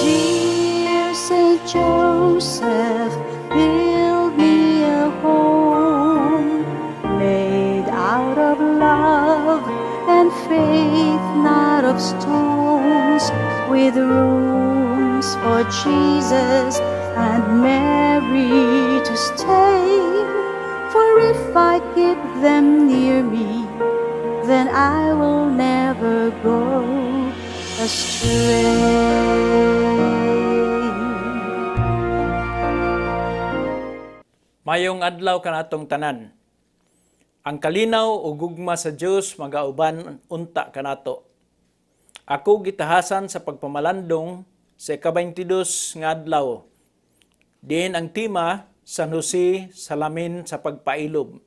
Dear Saint Joseph, build me a home made out of love and faith, not of stones, with rooms for Jesus and Mary to stay. For if I keep them near me, then I will never go astray. Mayong adlaw kanatong tanan. Ang kalinaw o gugma sa Dios magauban unta kanato. Ako gitahasan sa pagpamalandong sa ika-22 nga adlaw. Diin ang tema San Jose salamin sa pagpailob.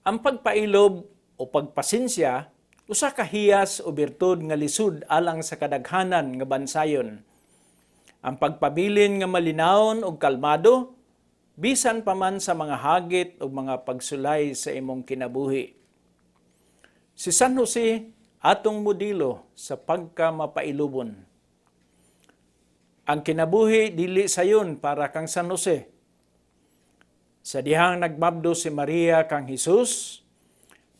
Ang pagpailob o pagpasinsya usa ka hiyas o birtud nga lisud alang sa kadaghanan nga bansayon. Ang pagpabilin nga malinawon ug kalmado bisan pa man sa mga hagit o mga pagsulay sa imong kinabuhi. Si San Jose atong modelo sa pagkamapailubon. Ang kinabuhi dili sayon para kang San Jose. Sa dihang nagbabdo si Maria kang Hesus,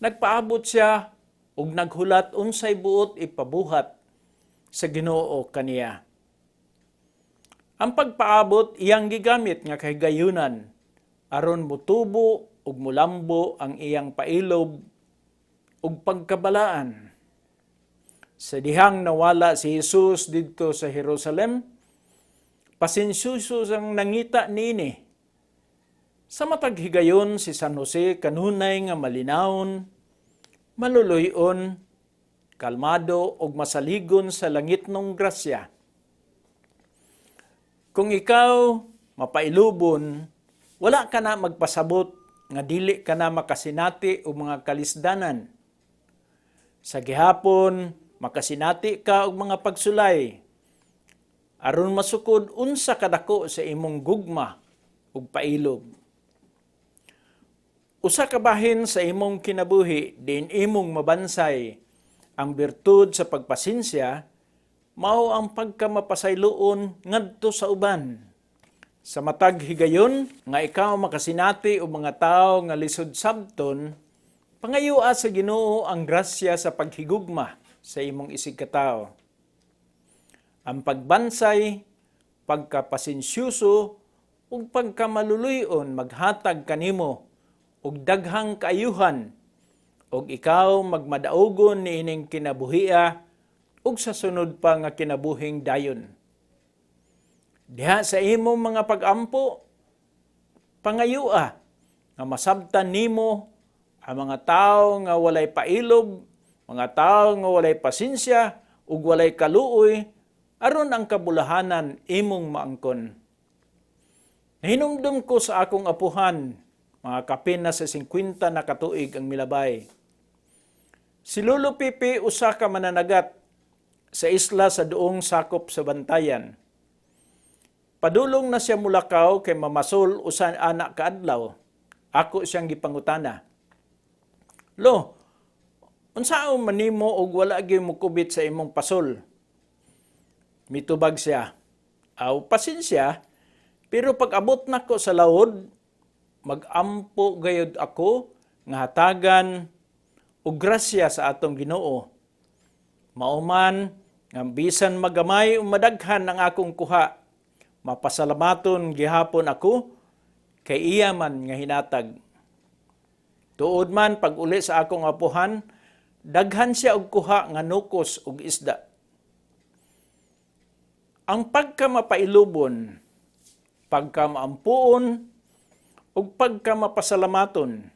nagpaabot siya ug naghulat unsay buot ipabuhat sa Ginoo kaniya. Ang pagpaabot iyang gigamit nga kahigayunan aron mutubo ug mulambo ang iyang pailob ug pagkabalaan. Sa dihang nawala si Hesus didto sa Jerusalem, pasinsyuso sang nangita niini. Sa matag higayon si San Jose kanunay nga malinawon, maluluyon, kalmado ug masaligon sa langitnong grasya. Kung ikaw mapailubon, wala ka na magpasabot nga dili ka na makasinati o mga kalisdanan. Sa gihapon, makasinati ka og mga pagsulay aron masukod unsa kadako sa imong gugma ug pailob. Usa ka bahin sa imong kinabuhi diin imong mabansay ang birtud sa pagpasinsya mao ang pagkamapasayloon ngadto sa uban. Sa matag higayon nga ikaw makasinati o mga tawo nga lisod sabton, pangayua sa Ginoo ang grasya sa paghigugma sa imong isig katawo. Ang pagbansay, pagkapasensyuso ug pagkamaluluyon maghatag kanimo og daghang kaayuhan ug ikaw magmadaogon niining kinabuhia ug sa sunod pa nga kinabuhing dayon. Diha sa imong mga pag-ampo, pangayua nga masabtan nimo ang mga tawo nga walay pailob, mga tawo nga walay pasinsya ug walay kaluoy aron ang kabulahanan imong maangkon. Nahinumdum ko sa akong apuhan, mga kapin na sa 50 na katuig ang milabay. Si Lolo Pipi usa ka mananagat sa isla sa duong sakop sa Bantayan. Padulong na siya mulakaw kay mamasol usan anak kaadlaw. Ako siyang gipangutana. Lo, unsaon man nimo og wala gyud mo kubit sa imong pasol? Mitubag siya. Aw pasensya, pero pag abot nako sa laod, magampo gayud ako nga hatagan og grasya sa atong Ginoo. Mauman, nga bisan magamay o madaghan ang akong kuha, mapasalamaton gihapon ako, kay iya man nga hinatag. Tuod man pag uli sa akong apuhan, daghan siya og kuha nga nukos ug isda. Ang pagkamapailubon, pagkamaampuon, ug pagkamapasalamaton,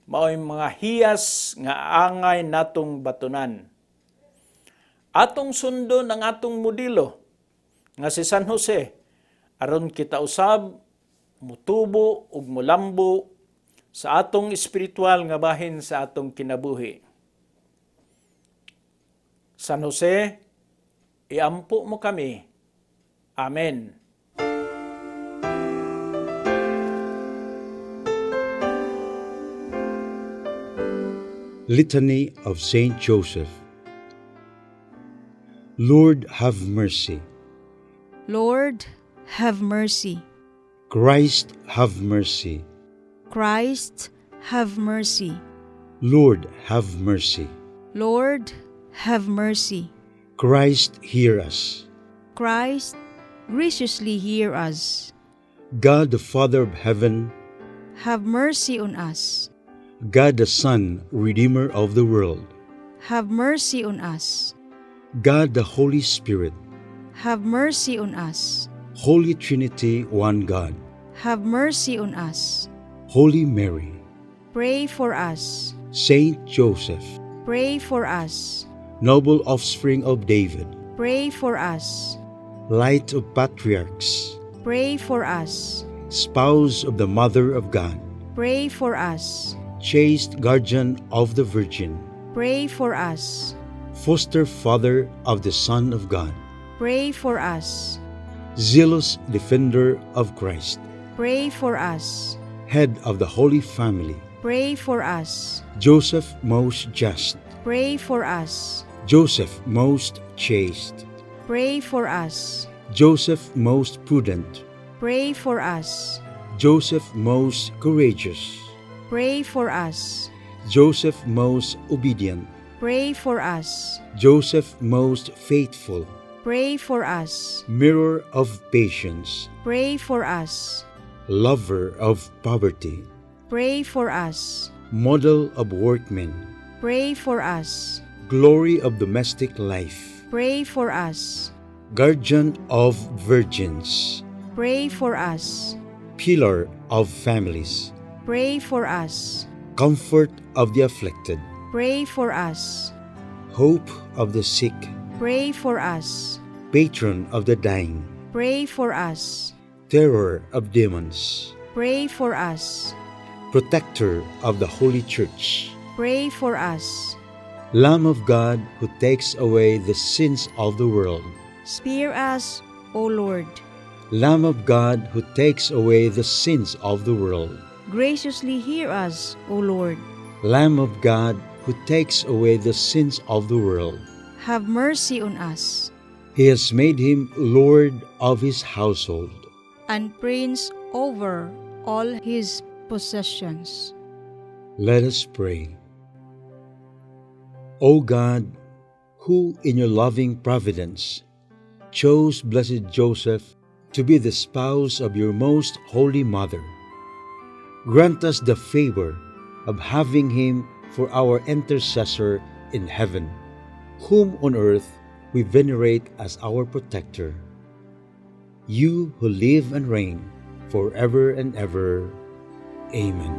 mao'y mga hiyas nga angay natong batunan. Atong sundon ang atong modelo nga si San Jose aron kita usab mutubo ug mulambo sa atong espiritual nga bahin sa atong kinabuhi. San Jose, iampo mo kami. Amen. Litany of Saint Joseph. Lord, have mercy. Lord, have mercy. Christ, have mercy. Christ, have mercy. Lord, have mercy. Lord, have mercy. Christ, hear us. Christ, graciously hear us. God the Father of heaven, Have mercy on us. God the Son, Redeemer of the world, Have mercy on us. God the Holy Spirit, Have mercy on us. Holy Trinity, one God, Have mercy on us. Holy Mary, Pray for us. Saint Joseph, Pray for us. noble offspring of David, Pray for us. light of patriarchs, Pray for us. spouse of the Mother of God, Pray for us. chaste guardian of the Virgin, Pray for us. foster father of the Son of God, Pray for us. zealous defender of Christ, Pray for us. head of the Holy Family, Pray for us. Joseph most just, Pray for us. Joseph most chaste, Pray for us. Joseph most prudent, Pray for us. Joseph most courageous, Pray for us. Joseph most obedient, Pray for us. Joseph most faithful, Pray for us. mirror of patience, Pray for us. lover of poverty, Pray for us. model of workmen, Pray for us. glory of domestic life, Pray for us. guardian of virgins, Pray for us. pillar of families, Pray for us. comfort of the afflicted, Pray for us. hope of the sick, Pray for us. patron of the dying, Pray for us. terror of demons, Pray for us. protector of the Holy Church, Pray for us. Lamb of God who takes away the sins of the world, Spare us, O Lord. Lamb of God who takes away the sins of the world, Graciously hear us, O Lord. Lamb of God who takes away the sins of the world. Have mercy on us, He has made him Lord of his household. and Prince over all his possessions. Let us pray. O God, who in your loving providence chose Blessed Joseph to be the spouse of your most holy mother, grant us the favor of having him for our intercessor in heaven, whom on earth we venerate as our protector. You who live and reign forever and ever. Amen.